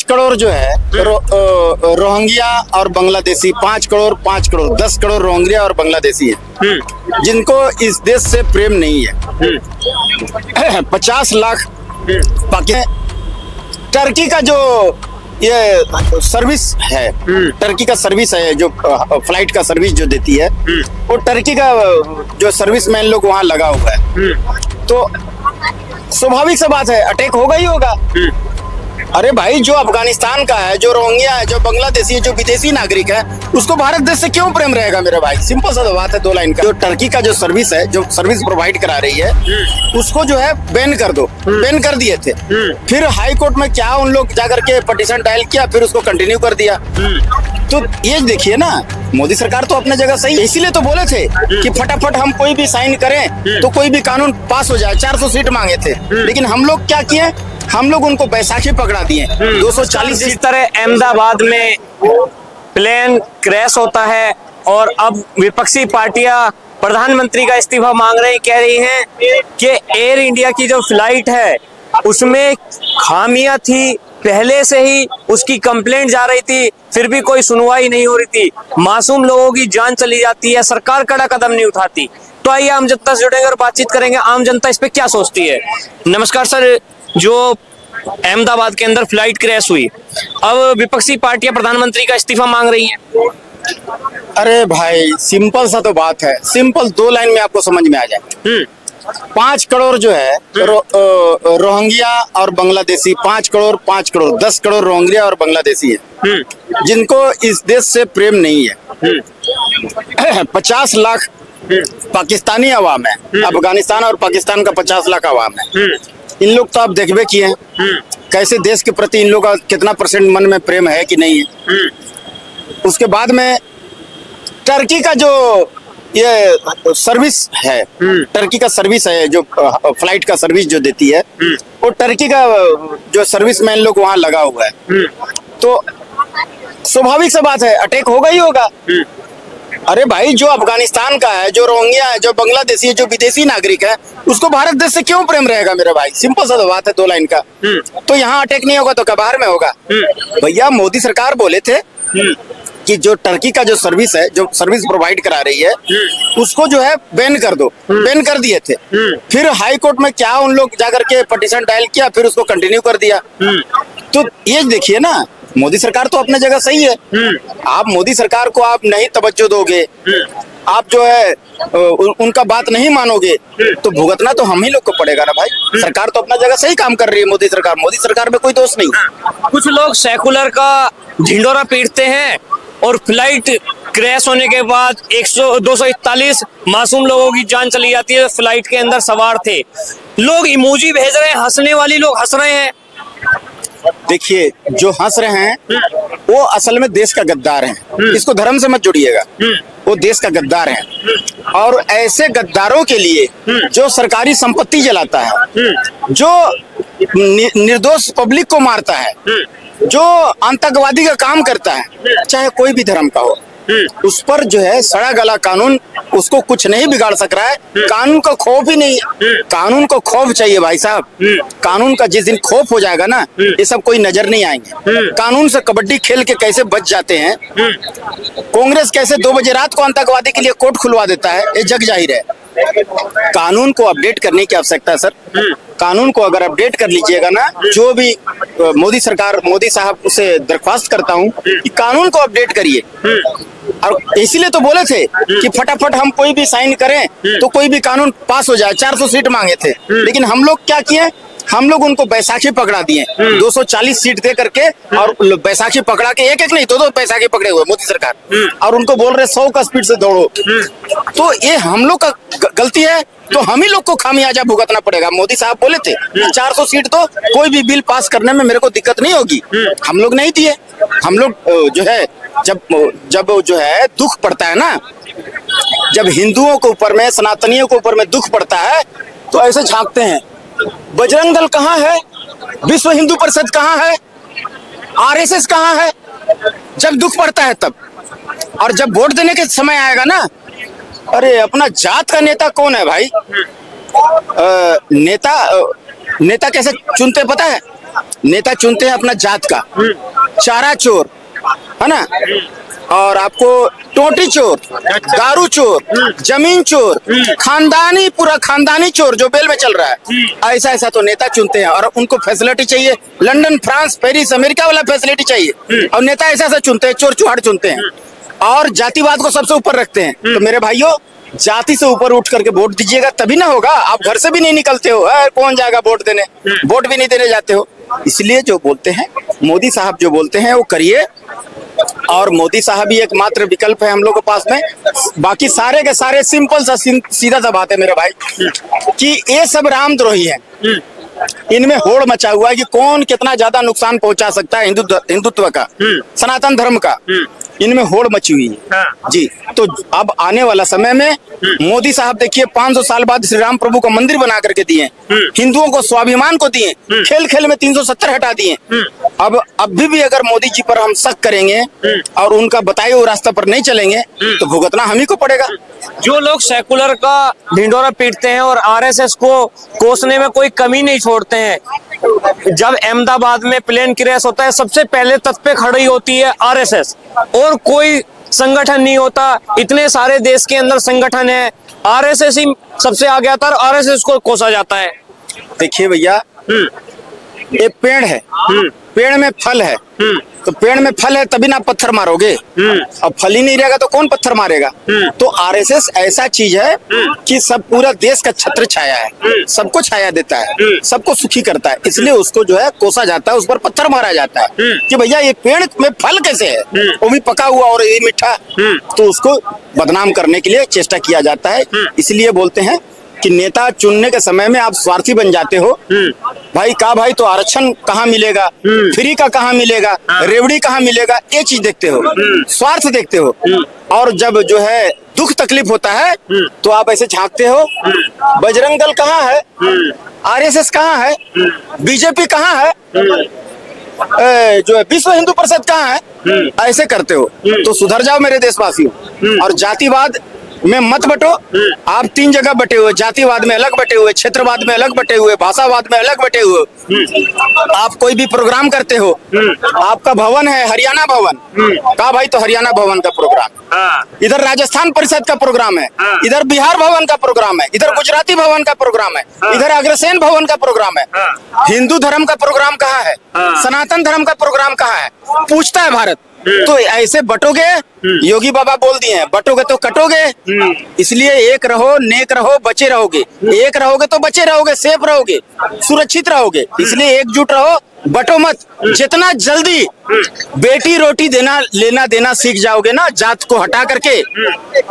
करोड़ जो है रोहिंग्या और बांग्लादेशी, 5 करोड़ 10 करोड़ रोहिंग्या और बांग्लादेशी है जिनको इस देश से प्रेम नहीं है। 50 लाख पाकिस्तान, टर्की का जो ये सर्विस है, टर्की का सर्विस है जो फ्लाइट का सर्विस जो देती है, वो टर्की का जो सर्विसमैन लोग वहां लगा हुआ है, तो स्वाभाविक सा बात है अटैक होगा ही होगा। अरे भाई, जो अफगानिस्तान का है, जो रोहिंग्या है, जो बांग्लादेशी है, जो विदेशी नागरिक है, उसको भारत देश से क्यों प्रेम रहेगा मेरे भाई? सिंपल सा बात है, 2 लाइन का। जो टर्की का जो सर्विस है, जो सर्विस प्रोवाइड करा रही है, उसको जो है बैन कर दो। बैन कर दिए थे, फिर हाई कोर्ट में क्या उन लोग जाकर के पिटीशन डायल किया, फिर उसको कंटिन्यू कर दिया। तो ये देखिए ना, मोदी सरकार तो अपने जगह सही है, इसीलिए तो बोले थे कि फटाफट हम कोई भी साइन करें तो कोई भी कानून पास हो जाए। 400 सीट मांगे थे, लेकिन हम लोग क्या किए, हम लोग उनको बैसाखी पकड़ा दिए। 240 जिस तरह अहमदाबाद में प्लेन क्रैश होता है और अब विपक्षी पार्टियां प्रधानमंत्री का इस्तीफा मांग रही, कह रही हैं कि एयर इंडिया की जो फ्लाइट है उसमें खामियां थी, पहले से ही उसकी कंप्लेंट जा रही थी, फिर भी कोई सुनवाई नहीं हो रही थी, मासूम लोगों की जान चली जाती है, सरकार कड़ा कदम नहीं उठाती। तो आइए आम जनता से जुड़ेंगे और बातचीत करेंगे, आम जनता इस पे क्या सोचती है। नमस्कार सर, जो अहमदाबाद के अंदर फ्लाइट क्रैश हुई, अब विपक्षी पार्टियां प्रधानमंत्री का इस्तीफा मांग रही हैं। अरे भाई, सिंपल सा तो बात है, सिंपल 2 लाइन में आपको समझ में आ जाए। 5 करोड़ जो है रोहिंग्या और बांग्लादेशी, 5 करोड़ 10 करोड़ रोहिंग्या और बांग्लादेशी है जिनको इस देश से प्रेम नहीं है। 50 लाख पाकिस्तानी अवाम है, अफगानिस्तान और पाकिस्तान का 50 लाख अवाम है। इन लोग तो आप देखबे किए हैं कैसे देश के प्रति इन लोग का कितना % मन में प्रेम है कि नहीं है। उसके बाद में टर्की का जो ये सर्विस है, टर्की का सर्विस है जो फ्लाइट का सर्विस जो देती है, वो टर्की का जो सर्विसमैन लोग वहां लगा हुआ है, तो स्वाभाविक सा बात है अटैक होगा ही होगा। अरे भाई, जो अफगानिस्तान का है, जो रोहिंग्या है, जो बांग्लादेशी है, जो विदेशी नागरिक है, उसको भारत देश से क्यों प्रेम रहेगा मेरे भाई? सिंपल सा बात है, 2 लाइन का। तो यहाँ अटैक नहीं होगा तो क्या बाहर में होगा? भैया, मोदी सरकार बोले थे कि जो टर्की का जो सर्विस है, जो सर्विस प्रोवाइड करा रही है, उसको जो है बैन कर दो। बैन कर दिए थे, फिर हाई कोर्ट में क्या उन लोग जाकर के पिटीशन डायल किया, फिर उसको कंटिन्यू कर दिया। तो ये देखिए ना, मोदी सरकार तो अपने जगह सही है। आप मोदी सरकार को आप नहीं तवज्जो दोगे, आप जो है उनका बात नहीं मानोगे, तो भुगतना तो हम ही लोग को पड़ेगा ना भाई। सरकार तो अपना जगह सही काम कर रही है, मोदी सरकार में कोई दोष नहीं। कुछ लोग सेकुलर का ढिंडोरा पीटते हैं और फ्लाइट क्रैश होने के बाद 241 मासूम लोगों की जान चली जाती है, फ्लाइट के अंदर सवार थे। लोग इमोजी भेज रहे हैं, हंसने वाली लोग हंस रहे हैं। देखिए, जो हंस रहे हैं वो असल में देश का गद्दार हैं। इसको धर्म से मत जोड़िएगा, वो देश का गद्दार हैं। और ऐसे गद्दारों के लिए जो सरकारी संपत्ति जलाता है, जो निर्दोष पब्लिक को मारता है, जो आतंकवादी का काम करता है, चाहे कोई भी धर्म का हो, उस पर जो है सड़ा गला कानून उसको कुछ नहीं बिगाड़ सक रहा है। कानून का खौफ ही नहीं है। कानून को खौफ चाहिए भाई साहब। कानून का जिस दिन खौफ हो जाएगा ना, ये सब कोई नजर नहीं आएंगे। कानून से कबड्डी खेल के कैसे बच जाते हैं, कांग्रेस कैसे 2 बजे रात को आतंकवादी के लिए कोर्ट खुलवा देता है, ये जग जाहिर है। कानून को अपडेट करने की आवश्यकता है सर। कानून को अगर अपडेट कर लीजिएगा ना, जो भी मोदी साहब से दरख्वास्त करता हूँ कि कानून को अपडेट करिए। और इसीलिए तो बोले थे कि फटाफट हम कोई भी साइन करें तो कोई भी कानून पास हो जाए। 400 सीट मांगे थे, लेकिन हम लोग क्या किए, हम लोग उनको बैसाखी पकड़ा दिए। 240 सीट दे करके, और बैसाखी पकड़ा के एक नहीं 2 बैसाखी पकड़े हुए मोदी सरकार, और उनको बोल रहे 100 का स्पीड से दौड़ो। तो ये हम लोग का गलती है, तो हम ही लोग को खामियाजा भुगतना पड़ेगा। मोदी साहब बोले थे 400 सीट तो कोई भी बिल पास करने में मेरे को दिक्कत नहीं होगी, हम लोग नहीं दिए। हम लोग जो है जब जो है दुख पड़ता है ना, जब हिंदुओं के ऊपर में, सनातनियों के ऊपर में दुख पड़ता है, तो ऐसे झांकते हैं, बजरंग दल कहाँ है, विश्व हिंदू परिषद कहाँ है, RSS कहाँ है। जब दुख पड़ता है तब, और जब वोट देने के समय आएगा ना, अरे अपना जात का नेता कौन है भाई? नेता कैसे चुनते पता है? नेता चुनते हैं अपना जात का, चारा चोर है ना, और आपको टोटी चोर, दारू चोर, जमीन चोर, खानदानी, पूरा खानदानी चोर जो बेल में चल रहा है, ऐसा ऐसा तो नेता चुनते हैं। और उनको फैसिलिटी चाहिए, लंदन, फ्रांस, पेरिस, अमेरिका वाला फैसिलिटी चाहिए, और नेता ऐसा ऐसा चुनते हैं, चोर चुहाड़ चुनते हैं, और जातिवाद को सबसे ऊपर रखते हैं। तो मेरे भाइयों, जाति से ऊपर उठ करके वोट दीजिएगा, तभी ना होगा। आप घर से भी नहीं निकलते हो, कौन जाएगा वोट देने, वोट भी नहीं देने जाते हो। इसलिए जो बोलते हैं मोदी साहब, जो बोलते हैं वो करिए, और मोदी साहब ही एकमात्र विकल्प है हम लोग के पास में। बाकी सारे के सारे सिंपल सा सीधा सा बात है मेरे भाई, कि ये सब रामद्रोही हैं। इनमें होड़ मचा हुआ है कि कौन कितना ज्यादा नुकसान पहुंचा सकता है हिंदुत्व का, सनातन धर्म का, इनमें होड़ मची हुई है जी। तो अब आने वाला समय में मोदी साहब देखिए 500 साल बाद श्री राम प्रभु का मंदिर बना करके दिए, हिंदुओं को स्वाभिमान को दिए, खेल खेल में 370 हटा दिए। अब भी अगर मोदी जी पर हम शक करेंगे और उनका बताए हुए रास्ता पर नहीं चलेंगे तो भुगतना हम ही को पड़ेगा। जो लोग सेकुलर का ढिंढोरा पीटते हैं और आरएसएस को कोसने में कोई कमी नहीं छोड़ते हैं, जब अहमदाबाद में प्लेन क्रैश होता है सबसे पहले तट पे खड़ी होती है आरएसएस, और कोई संगठन नहीं होता। इतने सारे देश के अंदर संगठन है, आरएसएस ही सबसे आगे आता है और आरएसएस को कोसा जाता है। देखिए भैया, ये पेड़ है, पेड़ में फल है, तो पेड़ में फल है तभी ना पत्थर मारोगे, अब फल ही नहीं रहेगा तो कौन पत्थर मारेगा। तो आरएसएस ऐसा चीज है कि सब पूरा देश का छत्र छाया है, सबको छाया देता है, सबको सुखी करता है, इसलिए उसको जो है कोसा जाता है, उस पर पत्थर मारा जाता है कि भैया ये पेड़ में फल कैसे है, वो भी पका हुआ और ये मीठा, तो उसको बदनाम करने के लिए चेष्टा किया जाता है। इसलिए बोलते हैं कि नेता चुनने के समय में आप स्वार्थी बन जाते हो। भाई तो आरक्षण कहाँ मिलेगा, फ्री का कहाँ मिलेगा, रेवड़ी कहाँ मिलेगा, ये चीज देखते हो, स्वार्थ देखते हो। और जब जो है दुख तकलीफ होता है तो आप ऐसे झांकते हो, बजरंग दल कहाँ है, आरएसएस कहाँ है, बीजेपी कहाँ है, जो है विश्व हिंदू परिषद कहाँ है, ऐसे करते हो। तो सुधर जाओ मेरे देशवासियों, और जातिवाद में मत बटो। आप 3 जगह बटे हुए, जातिवाद में अलग बटे हुए, क्षेत्रवाद में अलग बटे हुए, भाषावाद में अलग बटे हुए। आप कोई भी प्रोग्राम करते हो, आपका भवन है हरियाणा भवन का, भाई तो हरियाणा भवन का प्रोग्राम, इधर राजस्थान परिषद का प्रोग्राम है, इधर बिहार भवन का प्रोग्राम है, इधर गुजराती भवन का प्रोग्राम है, इधर अग्रसेन भवन का प्रोग्राम है। हिंदू धर्म का प्रोग्राम कहाँ है, सनातन धर्म का प्रोग्राम कहाँ है, पूछता है भारत। तो ऐसे बटोगे, योगी बाबा बोल दिए हैं, बटोगे तो कटोगे। इसलिए एक रहो, नेक रहो, बचे रहोगे। एक रहोगे तो बचे रहोगे, सेफ रहोगे, सुरक्षित रहोगे। इसलिए एकजुट रहो, बटो मत। जितना जल्दी बेटी रोटी लेना देना सीख जाओगे ना, जात को हटा करके,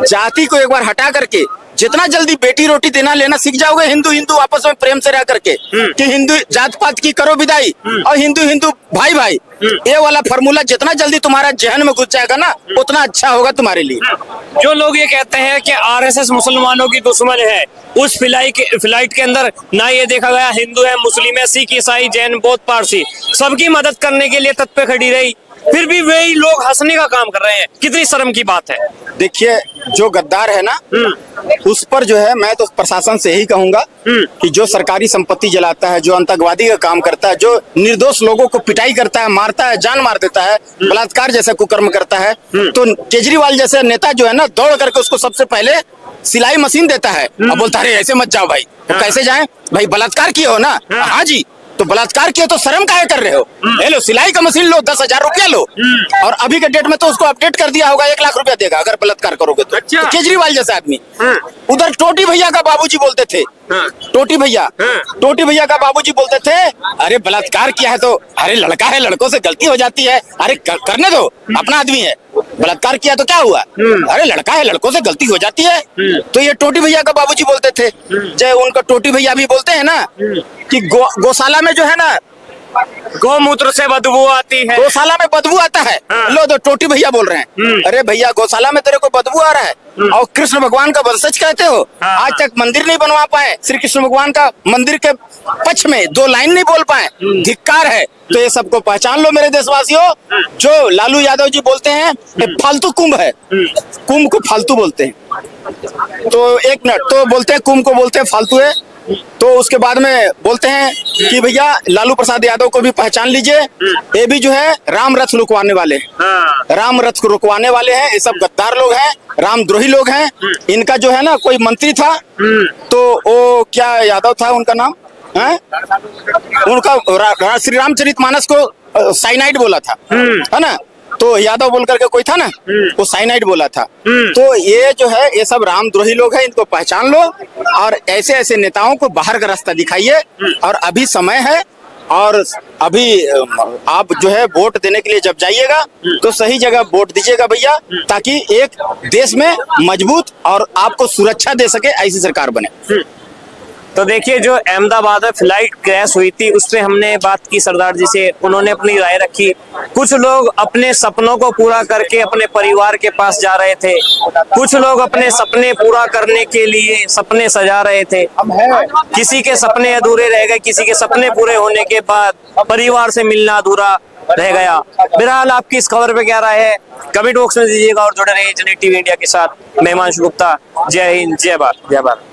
जाति को एक बार हटा करके जितना जल्दी बेटी रोटी देना लेना सीख जाओगे, हिंदू हिंदू आपस में प्रेम से रह करके, कि हिंदू जात पात की करो विदाई और हिंदू हिंदू भाई भाई, ये वाला फार्मूला जितना जल्दी तुम्हारा जहन में घुस जाएगा ना, उतना अच्छा होगा तुम्हारे लिए। जो लोग ये कहते हैं कि आरएसएस मुसलमानों की दुश्मन है, उस फ्लाइट के अंदर ना ये देखा गया हिंदू है, मुस्लिम है, सिख, ईसाई, जैन, बौद्ध, पारसी, सबकी मदद करने के लिए तट पे खड़ी रही, फिर भी वही लोग हंसने का काम कर रहे हैं। कितनी शर्म की बात है। देखिए, जो गद्दार है ना, उस पर जो है मैं तो प्रशासन से यही कहूंगा कि जो सरकारी संपत्ति जलाता है, जो आतंकवादी का काम करता है, जो निर्दोष लोगों को पिटाई करता है, मारता है, जान मार देता है, बलात्कार जैसा कुकर्म करता है, तो केजरीवाल जैसे नेता जो है ना, दौड़ करके उसको सबसे पहले सिलाई मशीन देता है और बोलता है ऐसे मत जाओ भाई। तो कैसे जाए भाई, बलात्कार किए हो ना, हाँ जी, तो बलात्कार किया तो शर्म काहे कर रहे हो, ले लो सिलाई का मशीन लो, 10,000 रुपया लो। और अभी के डेट में तो उसको अपडेट कर दिया होगा, 1 लाख रुपया देगा अगर बलात्कार करोगे तो। तो केजरीवाल जैसा आदमी। उधर टोटी भैया का बाबूजी बोलते थे, टोटी भैया का बाबूजी बोलते थे, अरे बलात्कार किया है तो अरे लड़का है, लड़कों से गलती हो जाती है, अरे करने दो, अपना आदमी है, बलात्कार किया तो क्या हुआ, अरे लड़का है, लड़कों से गलती हो जाती है। तो ये टोटी भैया का बाबूजी बोलते थे। जय उनका टोटी भैया भी बोलते हैं ना कि गौशाला में जो है ना, गौमूत्र से बदबू आती है, गौशाला में बदबू आता है। लो तो टोटी भैया बोल रहे हैं, अरे भैया गौशाला में तेरे को बदबू आ रहा है और कृष्ण भगवान का वंशज कहते हो, आज तक मंदिर नहीं बनवा पाए, श्री कृष्ण भगवान का मंदिर के पक्ष में 2 लाइन नहीं बोल पाए, धिक्कार है। तो ये सबको पहचान लो मेरे देशवासियों। जो लालू यादव जी बोलते हैं फालतू कुंभ है, कुंभ को फालतू बोलते हैं। तो 1 मिनट, तो बोलते हैं कुंभ को बोलते हैं फालतू है, तो उसके बाद में बोलते हैं कि भैया लालू प्रसाद यादव को भी पहचान लीजिए, ये भी जो है राम रथ रुकवाने वाले हैं, राम रथ को रुकवाने वाले हैं। ये सब गद्दार लोग हैं, रामद्रोही लोग हैं। इनका जो है ना कोई मंत्री था, तो वो क्या यादव था उनका नाम है, उनका श्री रामचरितमानस को साइनाइड बोला था, है ना, तो यादव बोल करके कोई था ना, वो साइनाइड बोला था। तो ये जो है ये सब रामद्रोही लोग हैं, इनको पहचान लो और ऐसे ऐसे नेताओं को बाहर का रास्ता दिखाइए। और अभी समय है, और अभी आप जो है वोट देने के लिए जब जाइएगा तो सही जगह वोट दीजिएगा भैया, ताकि एक देश में मजबूत और आपको सुरक्षा दे सके ऐसी सरकार बने। तो देखिए, जो अहमदाबाद में फ्लाइट क्रैश हुई थी उस पे हमने बात की सरदार जी से, उन्होंने अपनी राय रखी। कुछ लोग अपने सपनों को पूरा करके अपने परिवार के पास जा रहे थे, कुछ लोग अपने सपने पूरा करने के लिए सपने सजा रहे थे। किसी के सपने अधूरे रह गए, किसी के सपने पूरे होने के बाद परिवार से मिलना अधूरा रह गया। बहरहाल आपकी इस खबर पे क्या राय है, कमेंट बॉक्स में दीजिएगा और जुड़े रहिए जनहित टीवी इंडिया के साथ। मैं हिमांशु गुप्ता, जय हिंद, जय भारत, जय भारत।